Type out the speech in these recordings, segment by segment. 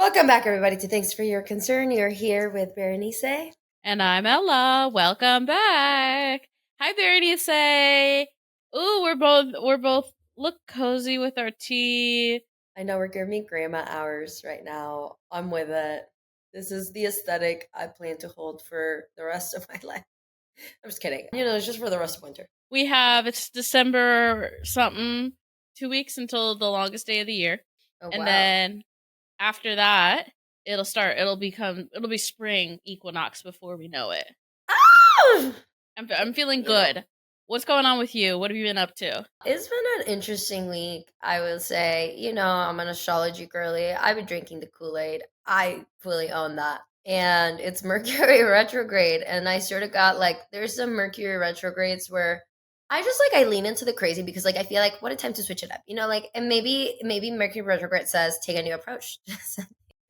Welcome back, everybody, to Thanks for Your Concern. You're here with Berenice. And I'm Ella. Welcome back. Hi, Berenice. Ooh, we're both look cozy with our tea. I know we're giving me grandma hours right now. I'm with it. This is the aesthetic I plan to hold for the rest of my life. I'm just kidding. It's just for the rest of winter. It's December something, 2 weeks until the longest day of the year. Oh, And wow. then after that, it'll be spring equinox before we know it. Ah! I'm feeling You know, good. What's going on with you? What have you been up to? it's been an interesting week, I will say. I'm an astrology girly. I've been drinking the Kool-Aid. I fully own that. And it's Mercury retrograde. And I sort of got like, there's some Mercury retrogrades where I lean into the crazy because like I feel like what a time to switch it up. And maybe Mercury retrograde says take a new approach. Just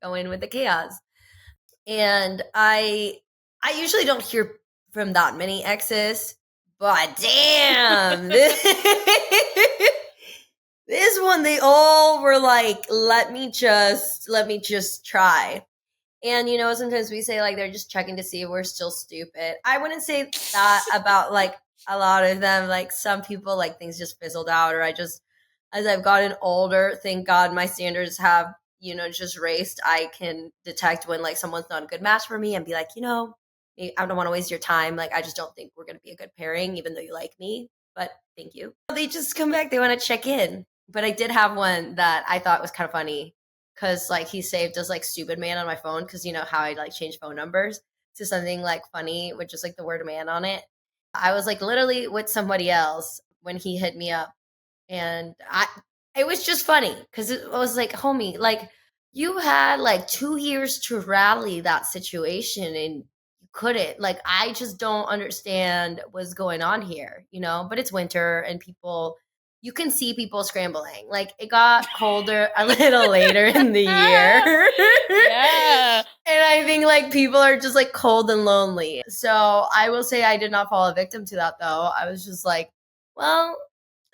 go in with the chaos. And I usually don't hear from that many exes, but damn, this one they all were like, let me just try. And sometimes we say like they're just checking to see if we're still stupid. I wouldn't say that about like a lot of them. Like some people, like things just fizzled out, or I just, as I've gotten older, thank God my standards have, just raised. I can detect when like someone's not a good match for me and be like, I don't want to waste your time. Like I just don't think we're gonna be a good pairing, even though you like me. But thank you. They just come back. They want to check in. But I did have one that I thought was kind of funny because like he saved as like stupid man on my phone because you know how I like change phone numbers to something like funny with just like the word man on it. I was like literally with somebody else when he hit me up, and I it was just funny because it was like, homie, like you had like 2 years to rally that situation and you couldn't. Like I just don't understand what's going on here, but it's winter and people, you can see people scrambling. Like it got colder a little later in the year. Yeah. And I think like people are just like cold and lonely. So I will say I did not fall a victim to that though. I was just like, well,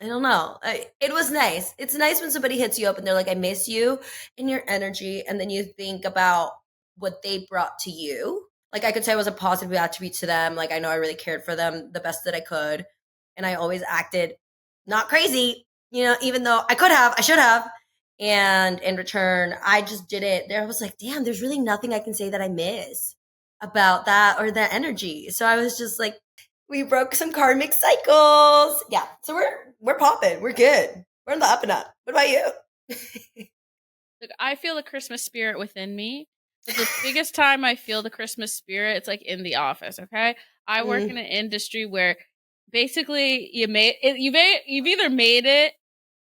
I don't know. It was nice. It's nice when somebody hits you up and they're like, I miss you and your energy. And then you think about what they brought to you. Like I could say it was a positive attribute to them. Like I know I really cared for them the best that I could. And I always acted not crazy, even though I should have. And in return, I just did it. There I was like, damn, there's really nothing I can say that I miss about that or that energy. So I was just like, we broke some karmic cycles. Yeah. So we're popping. We're good. We're on the up and up. What about you? Look, I feel the Christmas spirit within me. But the biggest time I feel the Christmas spirit, it's like in the office, okay? I work in Mm. an industry where basically you've either made it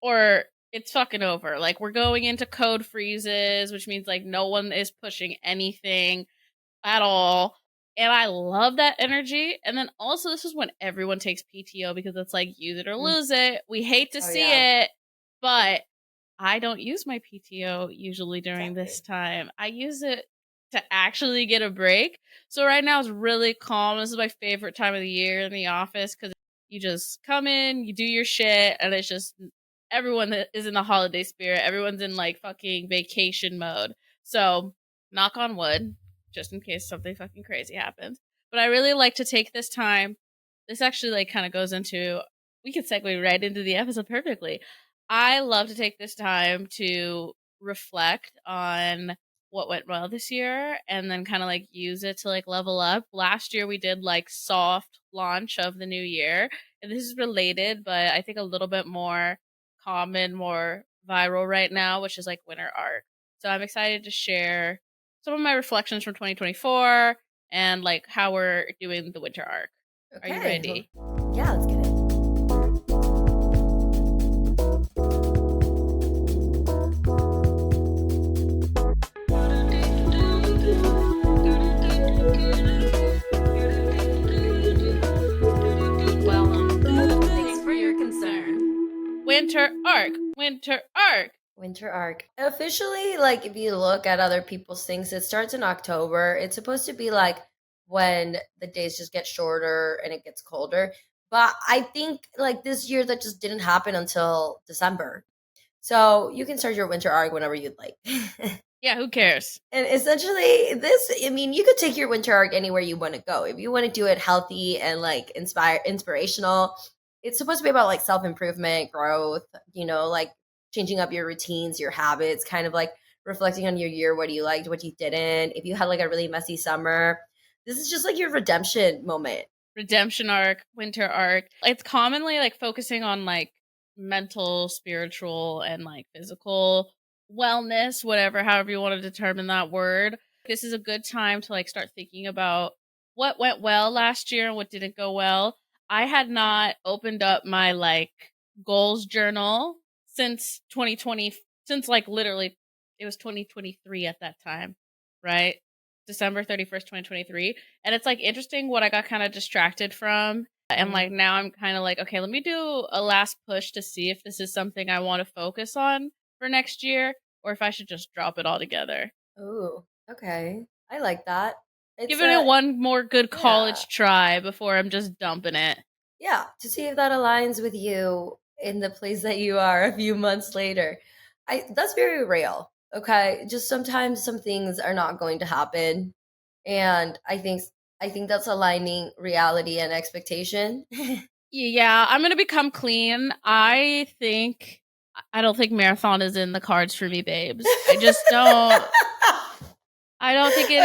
or it's fucking over. Like we're going into code freezes, which means like no one is pushing anything at all. And I love that energy. And then also this is when everyone takes PTO because it's like use it or Mm. lose it. We hate to Oh see yeah. it, but I don't use my PTO usually during this Exactly. time. I use it to actually get a break. So right now it's really calm. This is my favorite time of the year in the office because you just come in, you do your shit, and it's just everyone that is in the holiday spirit. Everyone's in like fucking vacation mode. So knock on wood, just in case something fucking crazy happens. But I really like to take this time. This actually like kind of goes into, we could segue right into the episode perfectly. I love to take this time to reflect on what went well this year and then kind of like use it to like level up. Last year we did like soft launch of the new year, and this is related, but I think a little bit more common, more viral right now, which is like winter arc. So I'm excited to share some of my reflections from 2024 and like how we're doing the winter arc. Are you Okay. ready? Yeah, let's get it. Thanks for your concern. Winter arc, winter arc. Winter arc. Officially, like if you look at other people's things, it starts in October. It's supposed to be like when the days just get shorter and it gets colder. But I think like this year that just didn't happen until December. So you can start your winter arc whenever you'd like. Yeah, who cares? And essentially, you could take your winter arc anywhere you want to go. If you want to do it healthy and like inspirational, it's supposed to be about like self improvement, growth, like changing up your routines, your habits, kind of like reflecting on your year, what you liked, what you didn't. If you had like a really messy summer, this is just like your redemption moment. Redemption arc, winter arc. It's commonly like focusing on like mental, spiritual, and like physical wellness, however you want to determine that word. This is a good time to like start thinking about what went well last year and what didn't go well. I had not opened up my like goals journal since 2020, since like literally it was 2023 at that time, right? December 31st, 2023. And it's like interesting what I got kind of distracted from. And like now I'm kind of like, okay, let me do a last push to see if this is something I want to focus on for next year or if I should just drop it all together. Oh, okay. I like that. Giving it one more good college try before I'm just dumping it. Yeah, to see if that aligns with you in the place that you are a few months later. That's very real. Okay, just sometimes some things are not going to happen, and I think that's aligning reality and expectation. Yeah, I'm gonna become clean. I don't think marathon is in the cards for me, babes. I just don't. I don't think it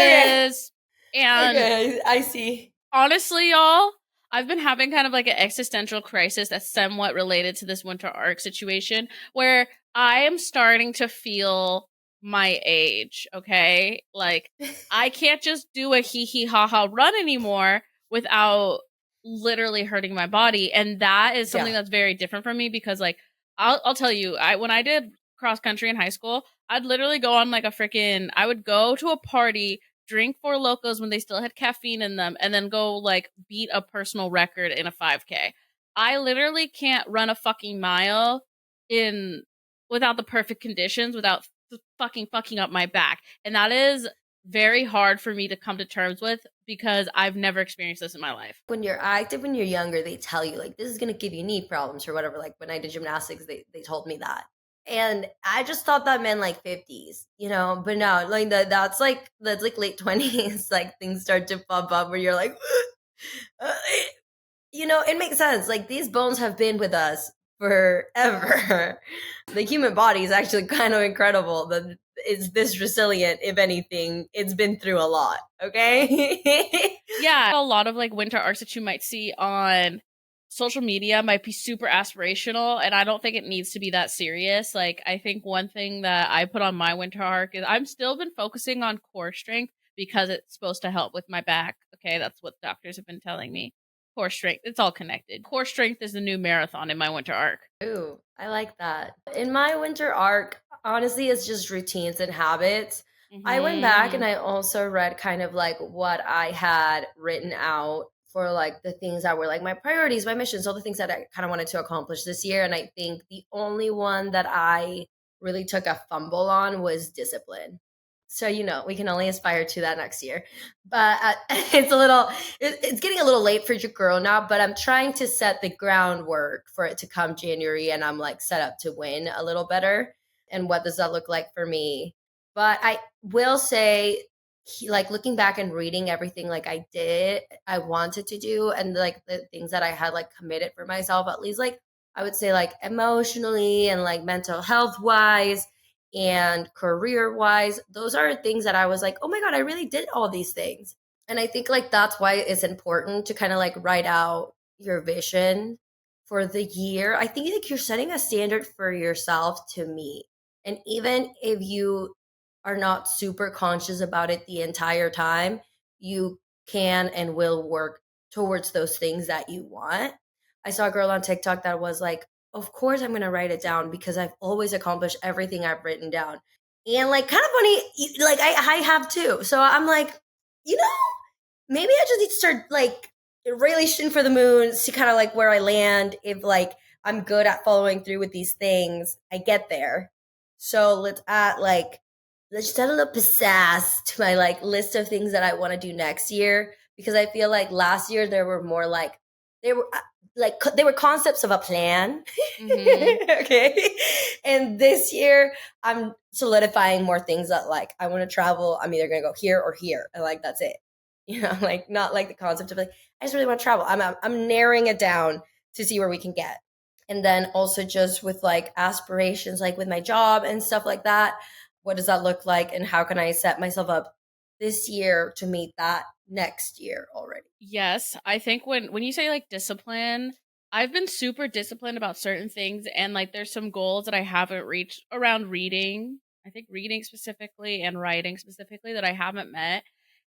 is. And okay, I see. Honestly, y'all, I've been having kind of like an existential crisis that's somewhat related to this winter arc situation where I am starting to feel my age, okay? Like, I can't just do a hee hee ha ha run anymore without literally hurting my body. And that is something that's very different from me because, like, I'll tell you, when I did cross country in high school, I'd literally go on like I would go to a party, drink Four Locos when they still had caffeine in them, and then go like beat a personal record in a 5K. I literally can't run a fucking mile without the perfect conditions, without fucking up my back. And that is very hard for me to come to terms with because I've never experienced this in my life. When you're active, when you're younger, they tell you like this is going to give you knee problems or whatever. Like when I did gymnastics, they told me that. And I just thought that meant like 50s, but no, like that's like late 20s, like things start to pop up where you're like, it makes sense. Like these bones have been with us forever. The human body is actually kind of incredible that it's this resilient. If anything, it's been through a lot. Okay. Yeah, a lot of like winter arcs that you might see on social media might be super aspirational, and I don't think it needs to be that serious. Like, I think one thing that I put on my winter arc is I'm still been focusing on core strength because it's supposed to help with my back. Okay, that's what doctors have been telling me. Core strength, it's all connected. Core strength is the new marathon in my winter arc. Ooh, I like that. In my winter arc, honestly, it's just routines and habits. I went back and I also read kind of like what I had written out for like the things that were like my priorities, my missions, all the things that I kind of wanted to accomplish this year. And I think the only one that I really took a fumble on was discipline. So, we can only aspire to that next year. But it's getting a little late for your girl now, but I'm trying to set the groundwork for it to come January and I'm like set up to win a little better. And what does that look like for me? But I will say, like looking back and reading everything like I wanted to do, and like the things that I had like committed for myself, at least like I would say like emotionally and like mental health wise and career wise, those are things that I was like, oh my God, I really did all these things. And I think like that's why it's important to kind of like write out your vision for the year. I think like you're setting a standard for yourself to meet. And even if you are not super conscious about it the entire time, you can and will work towards those things that you want. I saw a girl on TikTok that was like, of course I'm going to write it down because I've always accomplished everything I've written down. And like kind of funny, like I have too. So I'm like, maybe I just need to start like really shooting for the moon, see kind of like where I land. If like I'm good at following through with these things, I get there. So let's just add a little pizzazz to my like list of things that I want to do next year, because I feel like last year there were more like like they were concepts of a plan. Mm-hmm. Okay. And this year I'm solidifying more things that like I want to travel. I'm either gonna go here or here. And like that's it. Like not like the concept of like, I just really want to travel. I'm narrowing it down to see where we can get. And then also just with like aspirations, like with my job and stuff like that. What does that look like? And how can I set myself up this year to meet that next year already? Yes, I think when you say like discipline, I've been super disciplined about certain things, and like there's some goals that I haven't reached around reading. I think reading specifically and writing specifically that I haven't met.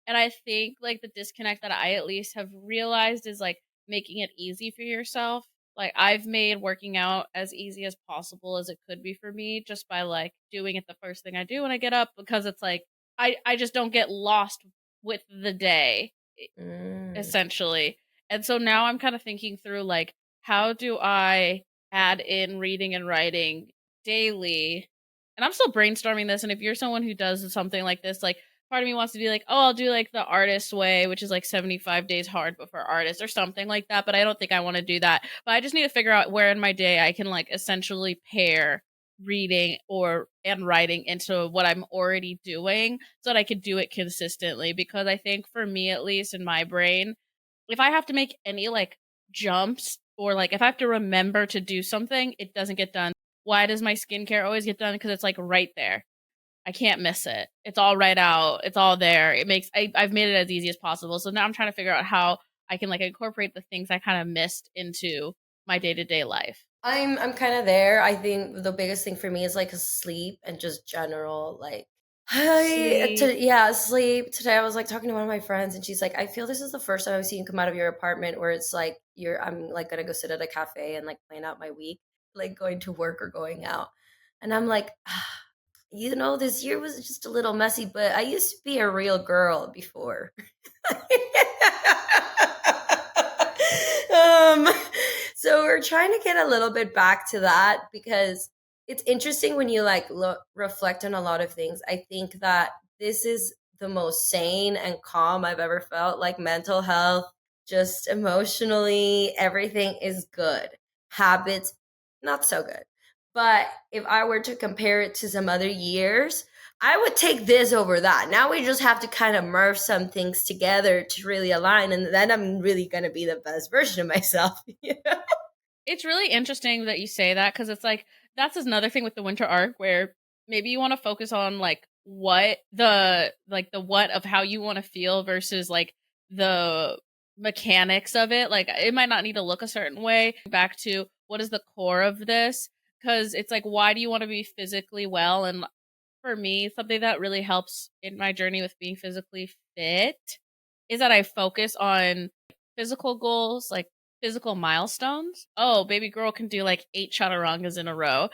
And I think like the disconnect that I at least have realized is like making it easy for yourself. Like I've made working out as easy as possible as it could be for me just by like doing it the first thing I do when I get up, because it's like I just don't get lost with the day Mm. essentially. And so now I'm kind of thinking through like, how do I add in reading and writing daily? And I'm still brainstorming this. And if you're someone who does something like this, like part of me wants to be like, oh, I'll do like the artist way, which is like 75 days hard, but for artists or something like that. But I don't think I want to do that. But I just need to figure out where in my day I can like essentially pair reading or and writing into what I'm already doing so that I could do it consistently, because I think for me at least in my brain, if I have to make any like jumps or like if I have to remember to do something, it doesn't get done. Why does my skincare always get done? Because it's like right there. I can't miss it. It's all right out. It's all there. I've made it as easy as possible. So now I'm trying to figure out how I can like incorporate the things I kind of missed into my day-to-day life. I'm kind of there. I think the biggest thing for me is like sleep and just general like Sleep. yeah, sleep. Today I was like talking to one of my friends and she's like, I feel this is the first time I've seen you come out of your apartment where it's like I'm like gonna go sit at a cafe and like plan out my week, like going to work or going out. And I'm like, this year was just a little messy, but I used to be a real girl before. um, so we're trying to get a little bit back to that because it's interesting when you like reflect on a lot of things. I think that this is the most sane and calm I've ever felt. Like mental health, just emotionally, everything is good. Habits, not so good. But if I were to compare it to some other years, I would take this over that. Now we just have to kind of merge some things together to really align, and then I'm really gonna be the best version of myself. It's really interesting that you say that, because it's like that's another thing with the winter arc where maybe you want to focus on like the what of how you want to feel versus like the mechanics of it. Like it might not need to look a certain way. Back to what is the core of this, because it's like, why do you want to be physically well? And for me, something that really helps in my journey with being physically fit is that I focus on physical goals, like physical milestones. Oh, baby girl can do like 8 chaturangas in a row.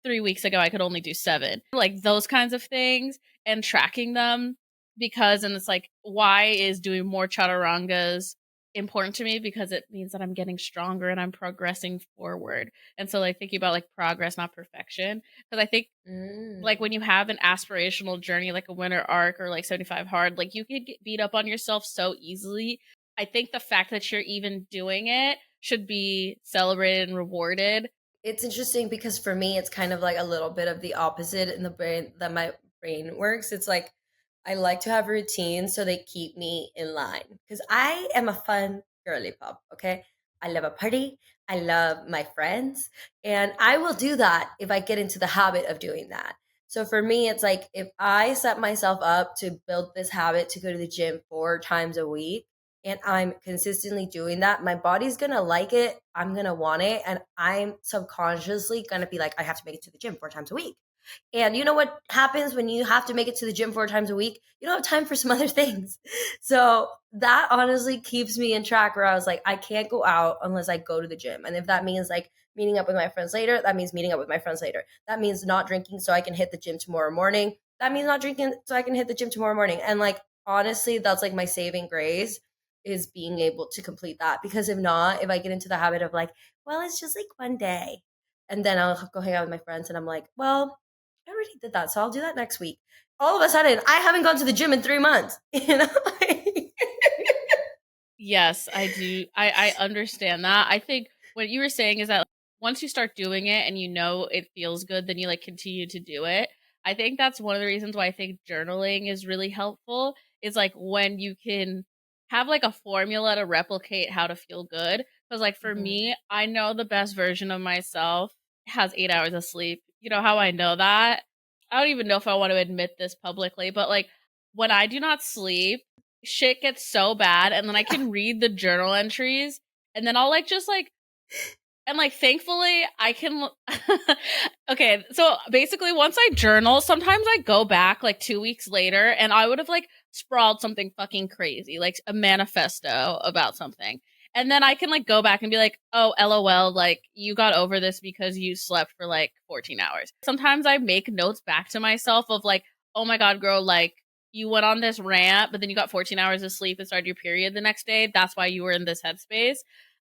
3 weeks ago, I could only do 7. Like those kinds of things and tracking them, because, and it's like, why is doing more chaturangas important to me? Because it means that I'm getting stronger and I'm progressing forward. And so, like, thinking about like progress, not perfection. Because I think like Mm. when you have an aspirational journey like a winter arc or like 75 hard, like you could get beat up on yourself so easily. I think the fact that you're even doing it should be celebrated and rewarded. It's interesting because for me, it's kind of like a little bit of the opposite in the brain that my brain works. It's like I like to have routines so they keep me in line because I am a fun girly pop. Okay. I love a party. I love my friends. And I will do that if I get into the habit of doing that. So for me, it's like if I set myself up to build this habit to go to the gym 4 times a week, and I'm consistently doing that, my body's gonna like it. I'm gonna want it. And I'm subconsciously gonna be like, I have to make it to the gym 4 times a week. And you know what happens when you have to make it to the gym 4 times a week? You don't have time for some other things. So that honestly keeps me in track where I was like, I can't go out unless I go to the gym. And if that means like meeting up with my friends later, that means meeting up with my friends later. That means not drinking so I can hit the gym tomorrow morning. That means not drinking so I can hit the gym tomorrow morning. And like, honestly, that's like my saving grace is being able to complete that. Because if not, if I get into the habit of like, well, it's just like one day, and then I'll go hang out with my friends and I'm like, well, I already did that, so I'll do that next week. All of a sudden, I haven't gone to the gym in 3 months. Yes, I do. I understand that. I think what you were saying is that like, once you start doing it and you know it feels good, then you like continue to do it. I think that's one of the reasons why I think journaling is really helpful. Is like when you can have like a formula to replicate how to feel good. Because like for Mhm. me, I know the best version of myself has 8 hours of sleep. You know how I know that? I don't even know if I want to admit this publicly, but like when I do not sleep, shit gets so bad, and then I can read the journal entries, and then I'll like just like, and like thankfully I can okay, so basically once I journal, sometimes I go back like 2 weeks later and I would have like sprawled something fucking crazy, like a manifesto about something. And then I can like go back and be like, oh, LOL, like you got over this because you slept for like 14 hours. Sometimes I make notes back to myself of like, oh my God, girl, like you went on this rant, but then you got 14 hours of sleep and started your period the next day. That's why you were in this headspace.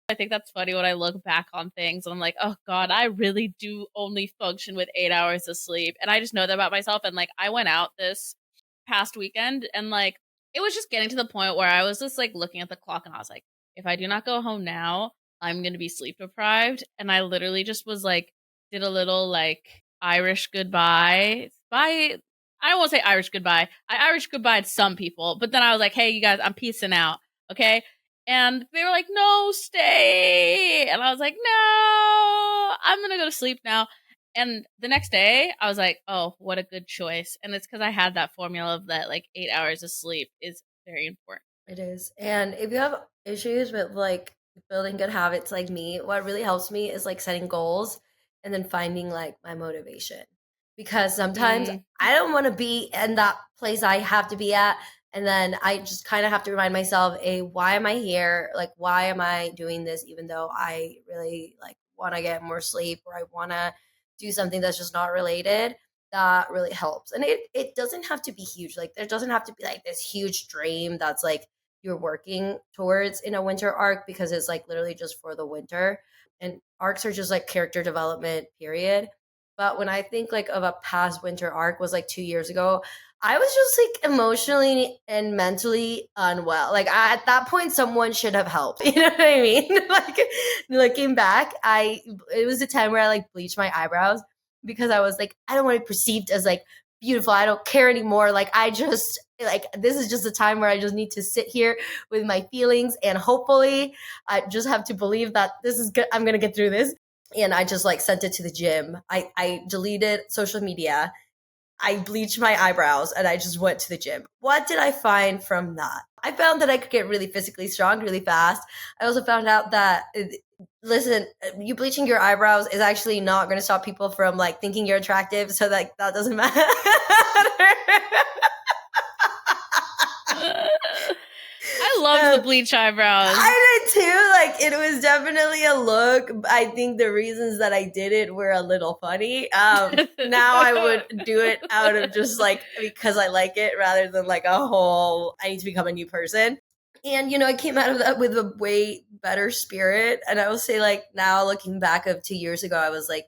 I think that's funny when I look back on things and I'm like, oh God, I really do only function with 8 hours of sleep. And I just know that about myself. And like, I went out this past weekend and like, it was just getting to the point where I was just like looking at the clock and I was like, if I do not go home now, I'm going to be sleep deprived. And I literally just was like, did a little like Irish goodbye. I won't say Irish goodbye. I Irish goodbye to some people, but then I was like, hey, you guys, I'm peacing out. Okay. And they were like, no, stay. And I was like, no, I'm going to go to sleep now. And the next day, I was like, oh, what a good choice. And it's because I had that formula of that like 8 hours of sleep is very important. It is. And if you have issues with like building good habits like me, what really helps me is like setting goals and then finding like my motivation. Because sometimes Mm, I don't want to be in that place I have to be at. And then I just kind of have to remind myself, a why am I here? Like, why am I doing this? Even though I really like want to get more sleep or I want to do something that's just not related, that really helps. And it doesn't have to be huge. Like, there doesn't have to be like this huge dream that's like you're working towards in a winter arc, because it's like literally just for the winter, and arcs are just like character development period. But when I think like of a past winter arc was like 2 years ago, I was just like emotionally and mentally unwell. Like at that point someone should have helped. You know what I mean? Like looking back, I it was a time where I like bleached my eyebrows because I was like, I don't want to be perceived as like beautiful. I don't care anymore. Like I just like this is just a time where I just need to sit here with my feelings, and hopefully I just have to believe that this is good. I'm gonna get through this. And I just like sent it to the gym. I deleted social media. I bleached my eyebrows and I just went to the gym. What did I find from that? I found that I could get really physically strong really fast. I also found out that listen, you bleaching your eyebrows is actually not going to stop people from like thinking you're attractive, so like that doesn't matter. I love the bleach eyebrows. I did too. Like it was definitely a look. I think the reasons that I did it were a little funny. Now I would do it out of just like because I like it rather than like a whole I need to become a new person. And I came out of that with a way better spirit. And I will say like now looking back of 2 years ago, I was like,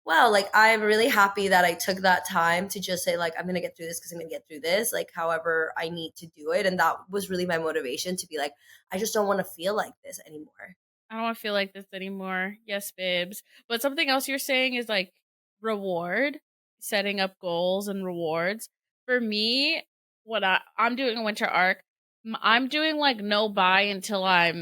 wow, like I'm really happy that I took that time to just say like I'm gonna get through this because I'm gonna get through this, like however I need to do it. And that was really my motivation to be like, I just don't want to feel like this anymore. I don't want to feel like this anymore. Yes, babes. But something else you're saying is like reward, setting up goals and rewards. For me, what I'm doing a winter arc, I'm doing like no buy until I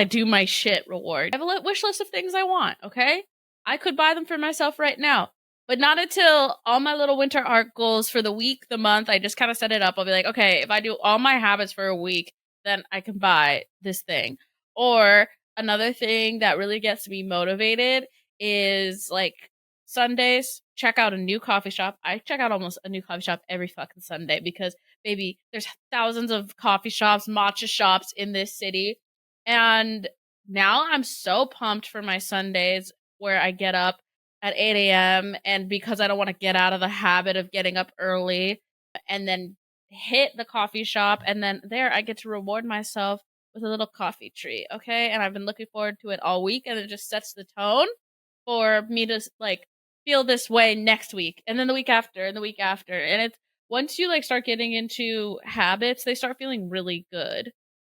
do my shit reward. I have a wish list of things I want, okay? I could buy them for myself right now, but not until all my little winter arc goals for the week, the month, I just kind of set it up. I'll be like, okay, if I do all my habits for a week, then I can buy this thing. Or another thing that really gets me motivated is like Sundays, check out a new coffee shop. I check out almost a new coffee shop every fucking Sunday because, baby, there's thousands of coffee shops, matcha shops in this city. And now I'm so pumped for my Sundays where I get up at 8 a.m. And because I don't want to get out of the habit of getting up early and then hit the coffee shop, and then there I get to reward myself with a little coffee treat, okay? And I've been looking forward to it all week, and it just sets the tone for me to like feel this way next week, and then the week after, and the week after. And it's once you like start getting into habits, they start feeling really good.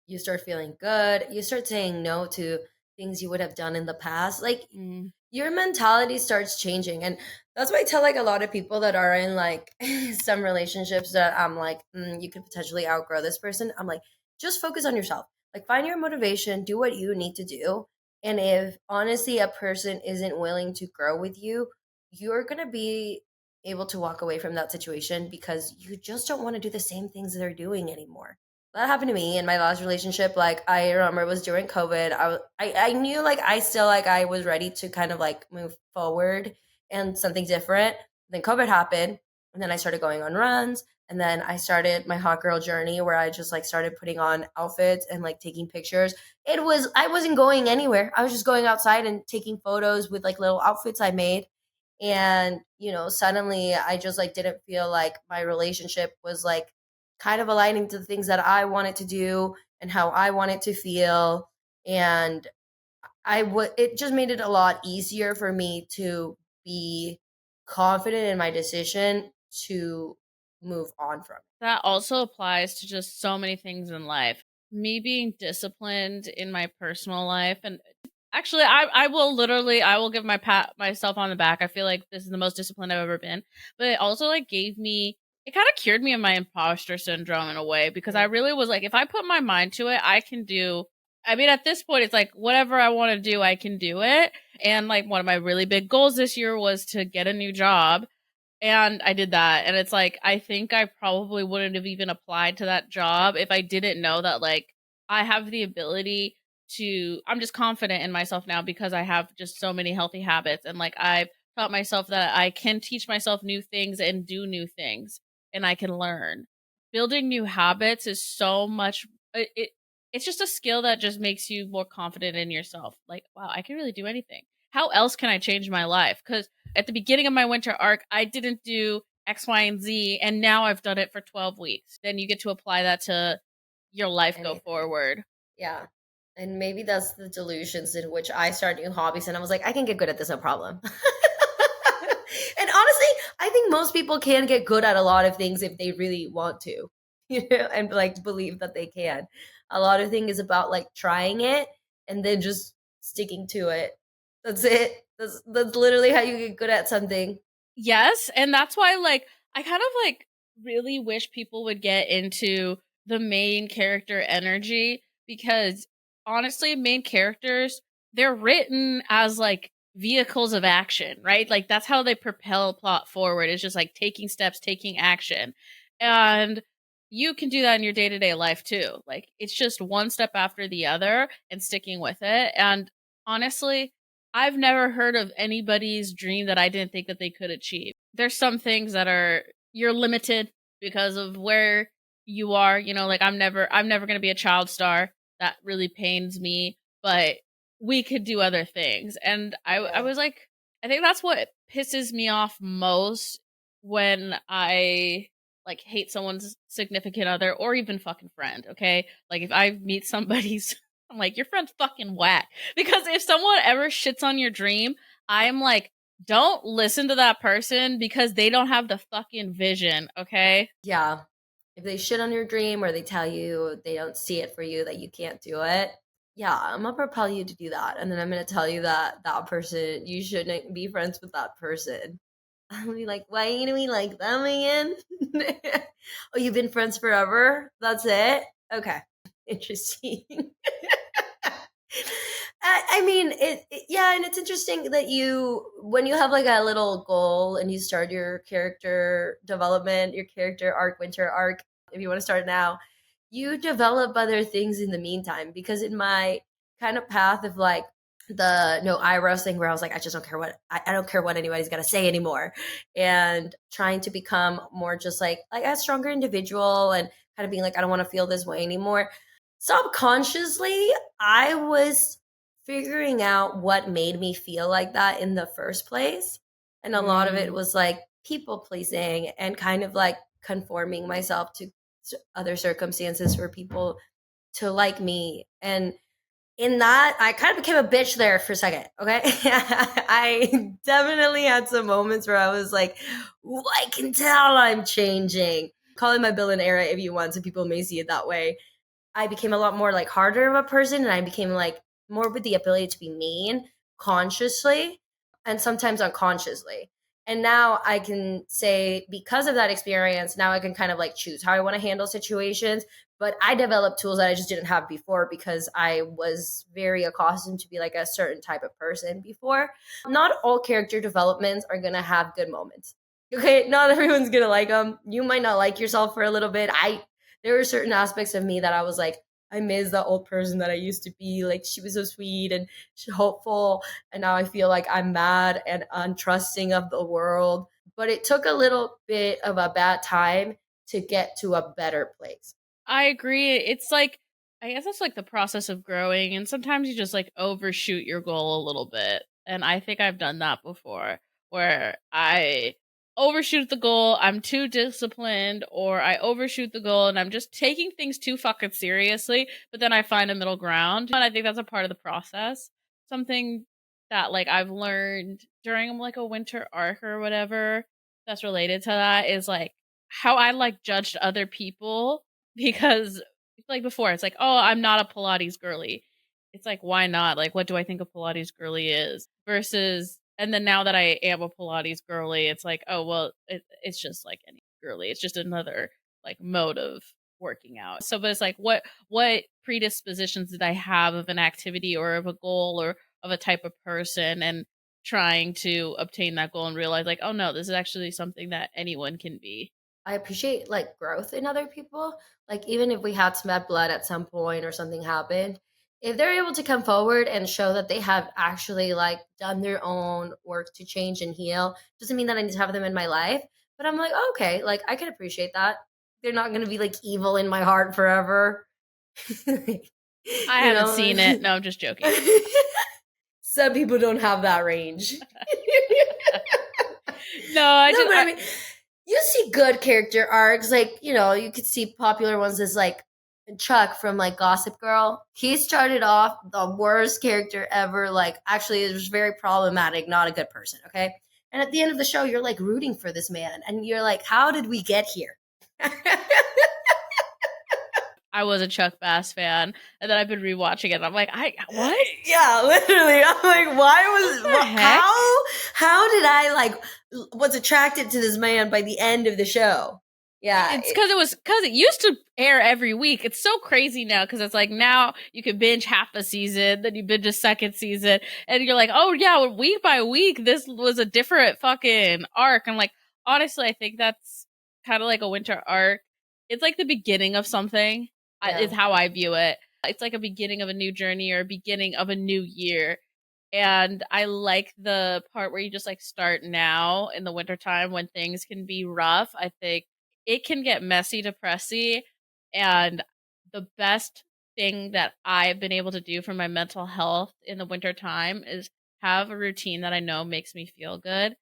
You start feeling good. You start saying no to things you would have done in the past. Like Mm. your mentality starts changing. And that's why I tell like a lot of people that are in like some relationships that I'm like, you could potentially outgrow this person. I'm like, just focus on yourself. Like find your motivation, do what you need to do. And if honestly a person isn't willing to grow with you, you're going to be able to walk away from that situation because you just don't want to do the same things they're doing anymore. That happened to me in my last relationship. Like I remember it was during COVID. I knew like I still like I was ready to kind of like move forward and something different. Then COVID happened, and then I started going on runs, and then I started my hot girl journey where I just like started putting on outfits and like taking pictures. I wasn't going anywhere. I was just going outside and taking photos with like little outfits I made. And suddenly I just like didn't feel like my relationship was like kind of aligning to the things that I wanted to do and how I wanted to feel. And it just made it a lot easier for me to be confident in my decision to move on from it. That also applies to just so many things in life. Me being disciplined in my personal life, and actually, I will give myself on the back. I feel like this is the most disciplined I've ever been, but it also like it kind of cured me of my imposter syndrome in a way because I really was like, if I put my mind to it, I can do. I mean, at this point, it's like whatever I want to do, I can do it. And like one of my really big goals this year was to get a new job. And I did that. And it's like, I think I probably wouldn't have even applied to that job if I didn't know that, like, I have the ability I'm just confident in myself now because I have just so many healthy habits. And, like, I've taught myself that I can teach myself new things and do new things and I can learn. Building new habits is so much, it's just a skill that just makes you more confident in yourself. Like, wow, I can really do anything. How else can I change my life? Because at the beginning of my winter arc, I didn't do X, Y, and Z, and now I've done it for 12 weeks. Then you get to apply that to your life go forward. Yeah. And maybe that's the delusions in which I started new hobbies and I was like, I can get good at this, no problem. And honestly, I think most people can get good at a lot of things if they really want to, and like believe that they can. A lot of things is about like trying it and then just sticking to it. That's it. That's literally how you get good at something. Yes, and that's why like I kind of like really wish people would get into the main character energy because honestly, main characters, they're written as like vehicles of action, right? Like that's how they propel plot forward. It's just like taking steps, taking action. And you can do that in your day-to-day life too. Like it's just one step after the other and sticking with it. And honestly, I've never heard of anybody's dream that I didn't think that they could achieve. There's some things that you're limited because of where you are, like I'm never going to be a child star. That really pains me, but we could do other things. And I was like, I think that's what pisses me off most when I like hate someone's significant other or even fucking friend, okay? Like if I meet somebody's I'm like, your friend's fucking whack. Because if someone ever shits on your dream, I'm like, don't listen to that person because they don't have the fucking vision, okay? Yeah. If they shit on your dream or they tell you they don't see it for you, that you can't do it, yeah, I'm gonna propel you to do that. And then I'm gonna tell you that that person, you shouldn't be friends with that person. I'm gonna be like, why ain't we like them again? Oh, you've been friends forever? That's it? Okay. Interesting. I mean, yeah, and it's interesting that when you have like a little goal and you start your character development, your character arc, winter arc, if you want to start now, you develop other things in the meantime. Because in my kind of path of like the no eyebrows thing where I was like, I just don't care I don't care what anybody's gonna say anymore, and trying to become more just like a stronger individual and kind of being like, I don't want to feel this way anymore. Subconsciously, I was figuring out what made me feel like that in the first place. And a lot of it was like people pleasing and kind of like conforming myself to other circumstances for people to like me. And in that, I kind of became a bitch there for a second. Okay. I definitely had some moments where I was like, I can tell I'm changing. Call it my villain era if you want, so people may see it that way. I became a lot more like harder of a person, and I became like more with the ability to be mean consciously and sometimes unconsciously. And now I can say, because of that experience, now I can kind of like choose how I want to handle situations. But I developed tools that I just didn't have before because I was very accustomed to be like a certain type of person before. Not all character developments are going to have good moments. Okay, not everyone's going to like them. You might not like yourself for a little bit. There were certain aspects of me that I was like, I miss the old person that I used to be. Like, she was so sweet and hopeful, and now I feel like I'm mad and untrusting of the world. But it took a little bit of a bad time to get to a better place. I agree. It's like, I guess that's like the process of growing, and sometimes you just like overshoot your goal a little bit. And I think I've done that before, where I overshoot the goal, I'm too disciplined, or I overshoot the goal and I'm just taking things too fucking seriously, but then I find a middle ground. And I think that's a part of the process. Something that like I've learned during like a winter arc or whatever that's related to that is like how I like judged other people, because like before it's like, oh, I'm not a Pilates girly. It's like, why not? Like, what do I think a Pilates girly is? Versus, and then now that I am a Pilates girly, it's like, oh, well, it's just like any girly. It's just another like mode of working out. So, but it's like, what predispositions did I have of an activity or of a goal or of a type of person, and trying to obtain that goal and realize like, oh no, this is actually something that anyone can be. I appreciate like growth in other people. Like, even if we had some bad blood at some point or something happened, if they're able to come forward and show that they have actually like done their own work to change and heal, doesn't mean that I need to have them in my life. But I'm like, oh, okay, like I can appreciate that. They're not gonna be like evil in my heart forever. I haven't seen it. No, I'm just joking. Some people don't have that range. No, I No, just but I mean, you see good character arcs, like, you could see popular ones as like Chuck from like Gossip Girl. He started off the worst character ever. Like, actually, it was very problematic, not a good person. Okay, and at the end of the show, you're like rooting for this man, and you're like, how did we get here? I was a Chuck Bass fan, and then I've been rewatching it. And I'm like, what? Yeah, literally. I'm like, What the heck? how did I like was attracted to this man by the end of the show? Yeah, It's because it used to air every week. It's so crazy now because it's like now you can binge half a season, then you binge a second season, and you're like, oh yeah, week by week, this was a different fucking arc. I'm like, honestly, I think that's kind of like a winter arc. It's like the beginning of something, Yeah. is how I view it. It's like a beginning of a new journey or a beginning of a new year. And I like the part where you just like start now in the wintertime when things can be rough. I think it can get messy, depressy, and the best thing that I've been able to do for my mental health in the wintertime is have a routine that I know makes me feel good,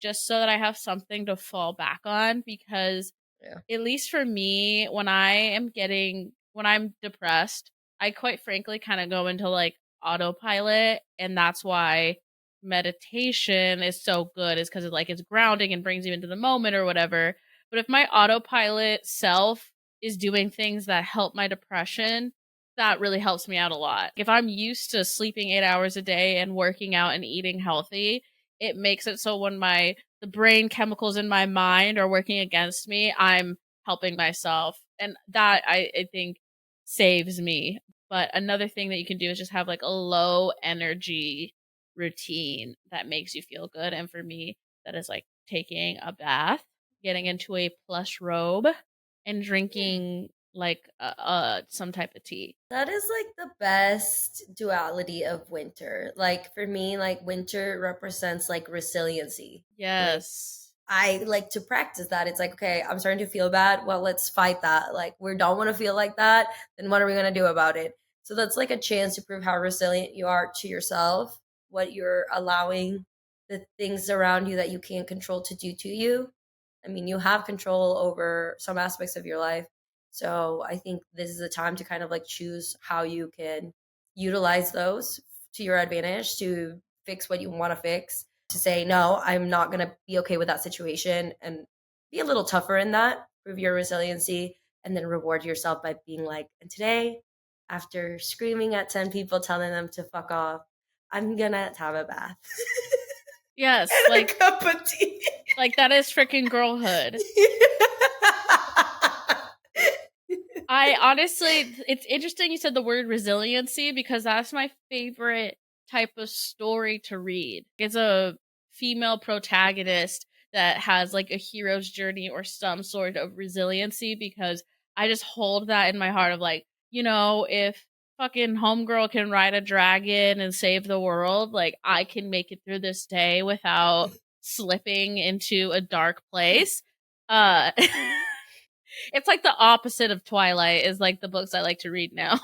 just so that I have something to fall back on. Because Yeah. at least for me, when I'm depressed, I quite frankly kind of go into like autopilot, and that's why meditation is so good, is because it's grounding and brings you into the moment or whatever. But if my autopilot self is doing things that help my depression, that really helps me out a lot. If I'm used to sleeping 8 hours a day and working out and eating healthy, it makes it so when the brain chemicals in my mind are working against me, I'm helping myself. And that I think saves me. But another thing that you can do is just have like a low energy routine that makes you feel good. And for me, that is like taking a bath, getting into a plush robe, and drinking like some type of tea. That is like the best duality of winter. Like, for me, like winter represents like resiliency. Yes. I like to practice that. It's like, okay, I'm starting to feel bad. Well, let's fight that. Like, we don't want to feel like that. Then what are we going to do about it? So that's like a chance to prove how resilient you are to yourself, what you're allowing the things around you that you can't control to do to you. I mean, you have control over some aspects of your life. So I think this is a time to kind of like choose how you can utilize those to your advantage to fix what you want to fix, to say, no, I'm not going to be okay with that situation, and be a little tougher in that, prove your resiliency, and then reward yourself by being like, and today, after screaming at 10 people telling them to fuck off, I'm gonna have a bath. Yes, and like a cup of tea. like that is freaking girlhood. I honestly, it's interesting you said the word resiliency because that's my favorite type of story to read. It's a female protagonist that has like a hero's journey or some sort of resiliency because I just hold that in my heart of like, if fucking homegirl can ride a dragon and save the world, like I can make it through this day without slipping into a dark place. It's like the opposite of Twilight is like the books I like to read now.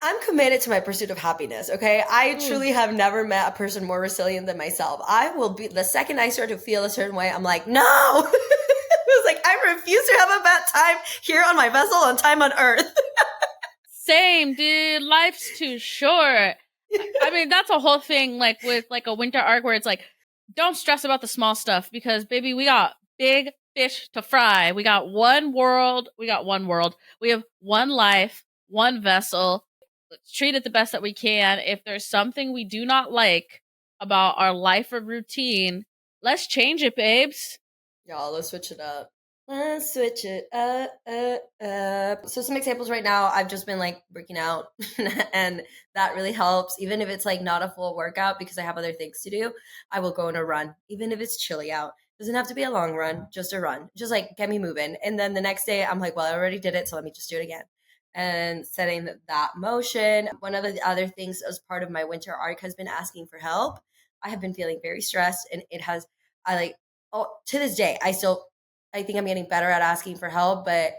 I'm committed to my pursuit of happiness, okay? I Ooh. truly have never met a person more resilient than myself. I will be, the second I start to feel a certain way, I'm like, no! I was like, I refuse to have a bad time here on my vessel on time on Earth. Same, dude. Life's too short. I mean, that's a whole thing, like, with, like, a winter arc where it's like, don't stress about the small stuff because, baby, we got big fish to fry. We got one world. We have one life, one vessel. Let's treat it the best that we can. If there's something we do not like about our life of routine, let's change it, babes. Y'all, let's switch it up. Let's switch it up. So some examples right now, I've just been like working out and that really helps. Even if it's like not a full workout because I have other things to do, I will go on a run. Even if it's chilly out. Doesn't have to be a long run, just a run. Just like get me moving. And then the next day I'm like, well, I already did it, so let me just do it again. And setting that motion. One of the other things as part of my winter arc has been asking for help. I have been feeling very stressed and to this day, I think I'm getting better at asking for help, but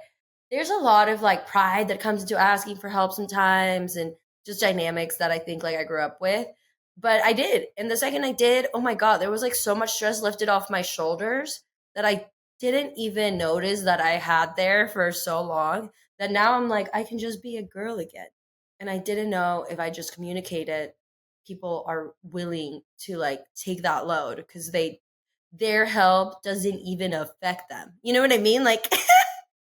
there's a lot of like pride that comes into asking for help sometimes and just dynamics that I think like I grew up with. But I did. And the second I did, oh my God, there was like so much stress lifted off my shoulders that I didn't even notice that I had there for so long that now I'm like, I can just be a girl again. And I didn't know if I just communicated, people are willing to like take that load because their help doesn't even affect them. You know what I mean? Like,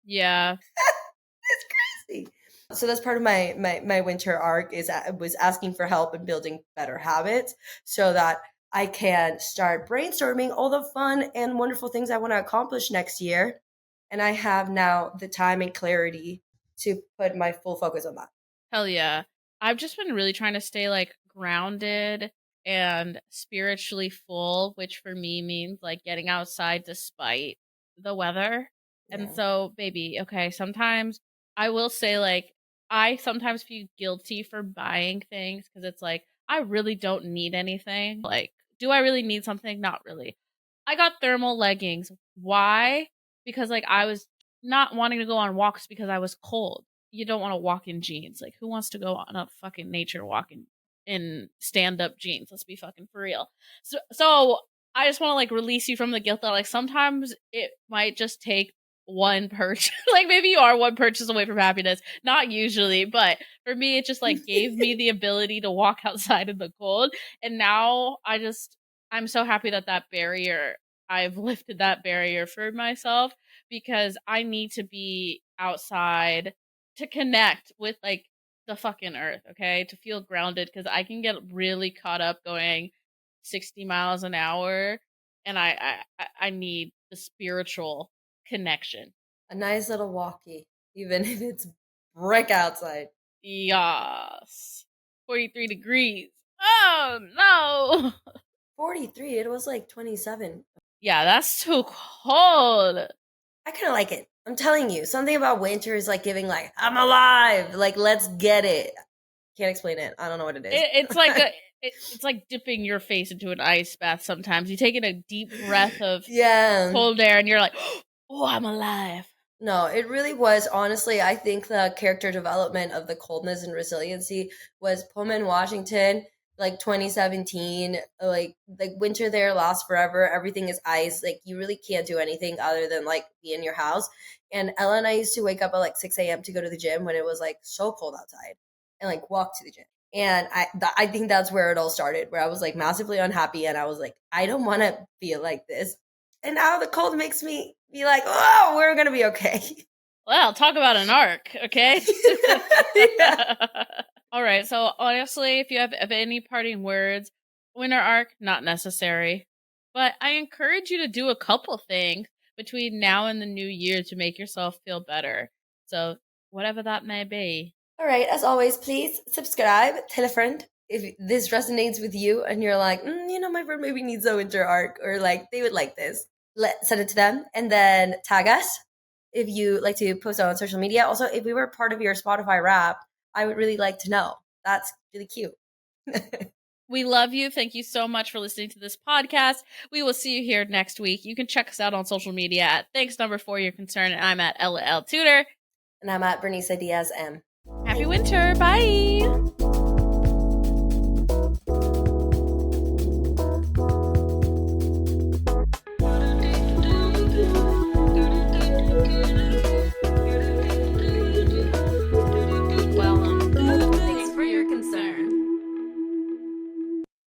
Yeah. it's crazy. So that's part of my winter arc was asking for help and building better habits so that I can start brainstorming all the fun and wonderful things I want to accomplish next year. And I have now the time and clarity to put my full focus on that. Hell yeah. I've just been really trying to stay like grounded and spiritually full, which for me means like getting outside despite the weather. And Yeah. so, baby, okay, sometimes I will say like I sometimes feel guilty for buying things because it's like I really don't need anything. Like, do I really need something? Not really. I got thermal leggings. Why? Because like I was not wanting to go on walks because I was cold. You don't want to walk in jeans. Like, who wants to go on a fucking nature walk in stand up jeans? Let's be fucking for real. So I just want to like release you from the guilt that like sometimes it might just take one purchase. Like maybe you are one purchase away from happiness. Not usually, but for me, it just like gave me the ability to walk outside in the cold. And now I'm so happy that barrier, I've lifted that barrier for myself because I need to be outside to connect with like the fucking earth, okay? To feel grounded because I can get really caught up going 60 miles an hour and I need the spiritual connection. A nice little walkie, even if it's brick outside. Yes. 43 degrees. Oh no. 43, it was like 27. Yeah, that's too cold. I kind of like it. I'm telling you, something about winter is like giving like, I'm alive. Like, let's get it. Can't explain it. I don't know what it is. It's like it's like dipping your face into an ice bath sometimes. You take in a deep breath of cold air and you're like, oh, I'm alive. No, it really was. Honestly, I think the character development of the coldness and resiliency was Pullman, Washington, like 2017. Like winter there lasts forever. Everything is ice. Like you really can't do anything other than like be in your house. And Ella and I used to wake up at like 6 a.m. to go to the gym when it was like so cold outside and like walk to the gym. And I think that's where it all started, where I was like massively unhappy and I was like, I don't want to feel like this. And now the cold makes me be like, oh, we're going to be okay. Well, talk about an arc, okay? Yeah. All right. So honestly, if you have any parting words, winter arc, not necessary. But I encourage you to do a couple things between now and the new year to make yourself feel better. So whatever that may be. All right, as always, please subscribe, tell a friend if this resonates with you and you're like, my friend maybe needs a winter arc or like they would like this. Send it to them and then tag us if you like to post on social media. Also, if we were part of your Spotify Wrap, I would really like to know. That's really cute. We love you. Thank you so much for listening to this podcast. We will see you here next week. You can check us out on social media at Thanks Number 4 Your Concern. And I'm at Ella L. Tudor. And I'm at Bernice Diaz M. Happy winter. Bye.